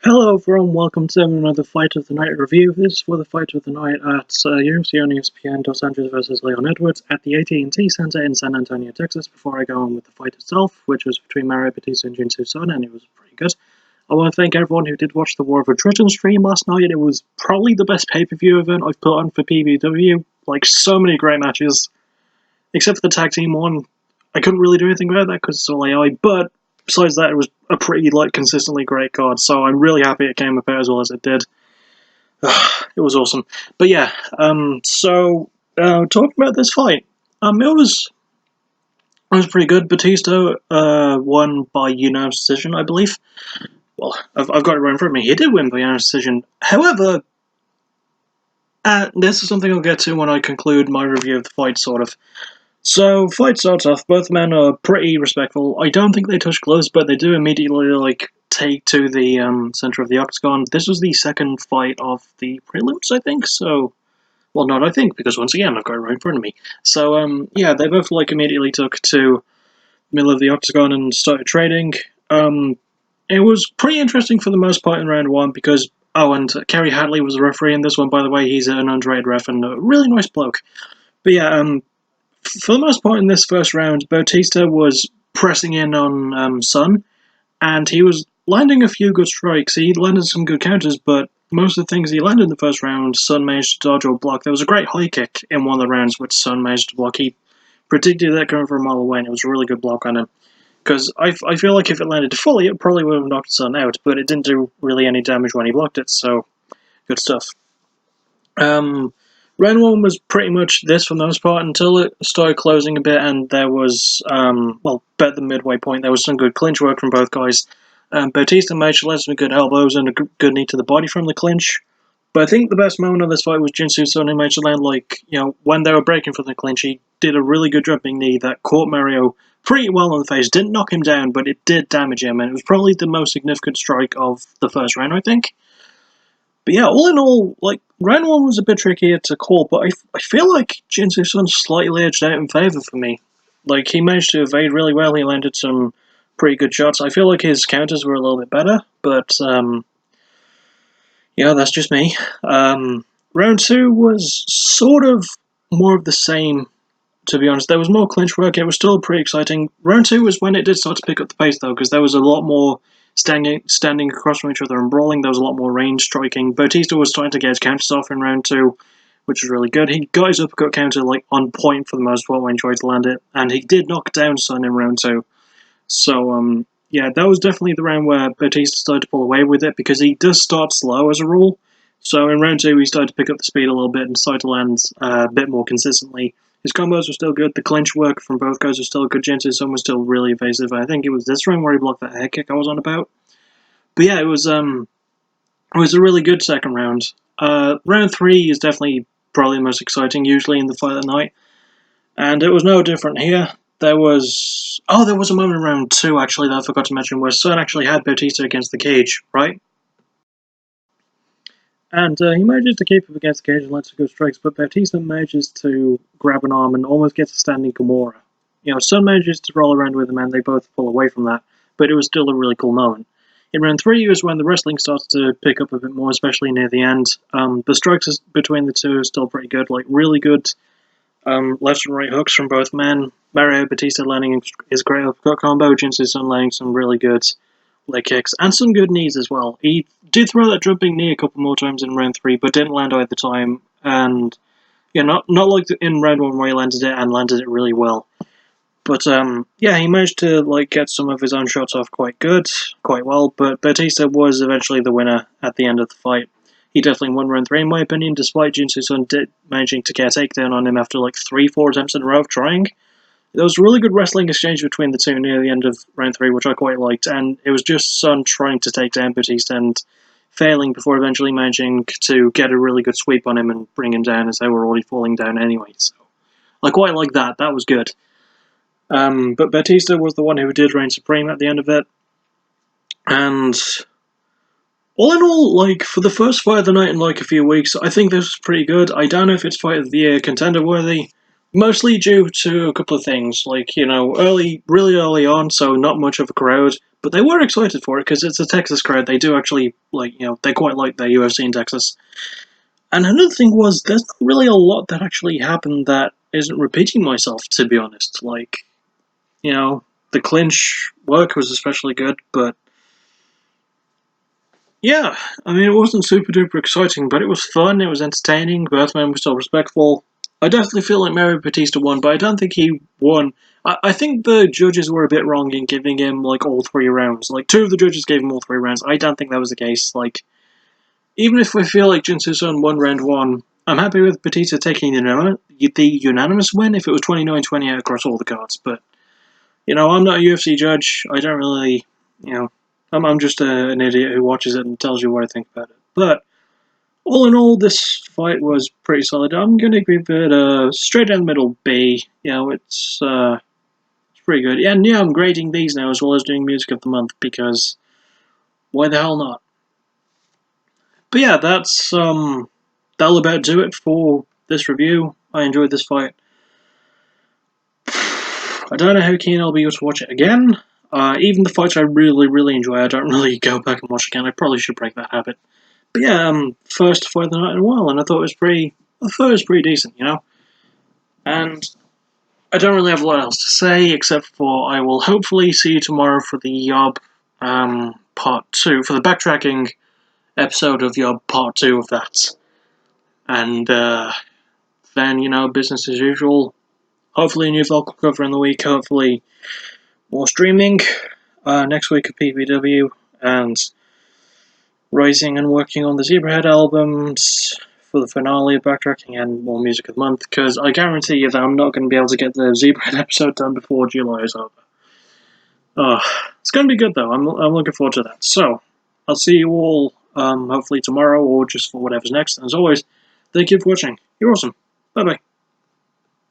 Hello everyone, welcome to another Fight of the Night review. This is for the Fight of the Night at UFC on ESPN Dos Anjos vs Leon Edwards at the AT&T Centre in San Antonio, Texas. Before I go on with the fight itself, which was between Mario Bautista and Jin Soo Son, and it was pretty good. I want to thank everyone who did watch the War of Attrition stream last night. It was probably the best pay-per-view event I've put on for PBW. Like, so many great matches. Except for the tag team one. I couldn't really do anything about that because it's all AI, but besides that, it was a pretty consistently great card, so I'm really happy it came about as well as it did. It was awesome. But yeah, talking about this fight, it was pretty good. Bautista won by unanimous decision, I believe. Well, I've got it right in front of me. He did win by unanimous decision. However, this is something I'll get to when I conclude my review of the fight, sort of. So, fight starts off, both men are pretty respectful. I don't think they touch gloves, but they do immediately, take to the center of the octagon. This was the second fight of the prelims, I think, so... Well, not I think, because once again, I've got it right in front of me. So, yeah, they both, immediately took to the middle of the octagon and started trading. It was pretty interesting for the most part in round one, because... Oh, and Kerry Hadley was the referee in this one, by the way. He's an underrated ref and a really nice bloke. But yeah, for the most part in this first round, Bautista was pressing in on Son, and he was landing a few good strikes. He landed some good counters, but most of the things he landed in the first round, Son managed to dodge or block. There was a great high kick in one of the rounds which Son managed to block. He predicted that coming from a mile away, and it was a really good block on him. Because I feel like if it landed fully, it probably would have knocked Son out, but it didn't do really any damage when he blocked it, so good stuff. Round one was pretty much this for the most part until it started closing a bit, and there was, about the midway point, there was some good clinch work from both guys. Bautista managed to land some good elbows and a good knee to the body from the clinch. But I think the best moment of this fight was Jin Soo Son, who managed to land, when they were breaking from the clinch, he did a really good jumping knee that caught Mario pretty well on the face. Didn't knock him down, but it did damage him, and it was probably the most significant strike of the first round, I think. But yeah, all in all, round one was a bit trickier to call, but I feel like Jin Soo Son slightly edged out in favour for me. He managed to evade really well, he landed some pretty good shots. I feel like his counters were a little bit better, but, yeah, that's just me. Round two was sort of more of the same, to be honest. There was more clinch work, it was still pretty exciting. Round two was when it did start to pick up the pace, though, because there was a lot more standing across from each other and brawling. There was a lot more range striking. Bautista was starting to get his counters off in round two, which was really good. He got his uppercut counter on point for the most part when he tried to land it, and he did knock down Son in round two. So, yeah, that was definitely the round where Bautista started to pull away with it, because he does start slow as a rule. So in round two, he started to pick up the speed a little bit and started to land a bit more consistently. His combos were still good. The clinch work from both guys was still good. Jin Soo Son was still really evasive. I think it was this round where he blocked that head kick I was on about. But yeah, it was a really good second round. Round three is definitely probably the most exciting, usually in the fight of the night. And it was no different here. There was a moment in round two, actually, that I forgot to mention, where Son actually had Bautista against the cage, right? And he manages to keep him against the cage and lets some good strikes, but Bautista manages to grab an arm and almost gets a standing Kimura. Son manages to roll around with him and they both pull away from that, but it was still a really cool moment. In round three was when the wrestling starts to pick up a bit more, especially near the end. The strikes between the two are still pretty good, really good left and right hooks from both men. Mario Bautista landing his great uppercut combo, Jin Soo Son landing some really good leg kicks, and some good knees as well. He did throw that jumping knee a couple more times in round three, but didn't land either time, and not like in round one where he landed it and landed it really well. But yeah, he managed to get some of his own shots off quite well, but Bautista was eventually the winner at the end of the fight. He definitely won round three, in my opinion, despite Jin Soo Son managing to get a takedown on him after 3-4 attempts in a row of trying. There was a really good wrestling exchange between the two near the end of round three, which I quite liked, and it was just Son trying to take down Bautista and failing before eventually managing to get a really good sweep on him and bring him down, as they were already falling down anyway. So I quite liked that. That was good. But Bautista was the one who did reign supreme at the end of it. And all in all, for the first fight of the night in a few weeks, I think this was pretty good. I don't know if it's fight of the year contender worthy, Mostly due to a couple of things, like, really early on, so not much of a crowd, but they were excited for it because it's a Texas crowd. They do actually, they quite like their UFC in Texas. And another thing was, there's not really a lot that actually happened that isn't repeating myself, to be honest. Like, the clinch work was especially good, but yeah, I mean, it wasn't super duper exciting, but it was fun, it was entertaining, both men were still respectful. I definitely feel like Mario Bautista won, but I don't think he won. I think the judges were a bit wrong in giving him, like, all 3 rounds. Like, 2 of the judges gave him all 3 rounds. I don't think that was the case. Like, even if I feel like Jin Soo Son won round 1, I'm happy with Bautista taking the unanimous win if it was 29-28 across all the cards, but I'm not a UFC judge. I don't really, I'm just an idiot who watches it and tells you what I think about it. But all in all, this fight was pretty solid. I'm going to give it a straight down the middle B. It's pretty good. And yeah, I'm grading these now as well as doing Music of the Month because why the hell not? But yeah, that'll about do it for this review. I enjoyed this fight. I don't know how keen I'll be able to watch it again. Even the fights I really, really enjoy, I don't really go back and watch again. I probably should break that habit. But yeah, first fight of the night in a while, and I thought it was pretty decent, And I don't really have a lot else to say, except for I will hopefully see you tomorrow for the Yob Part 2, for the backtracking episode of Yob Part 2 of that. And then, business as usual. Hopefully a new vocal cover in the week, hopefully more streaming next week of PPW, and writing and working on the Zebrahead albums for the finale of Backtracking and more Music of the Month, because I guarantee you that I'm not going to be able to get the Zebrahead episode done before July is over. It's going to be good, though. I'm looking forward to that. So, I'll see you all hopefully tomorrow, or just for whatever's next. And as always, thank you for watching. You're awesome. Bye-bye.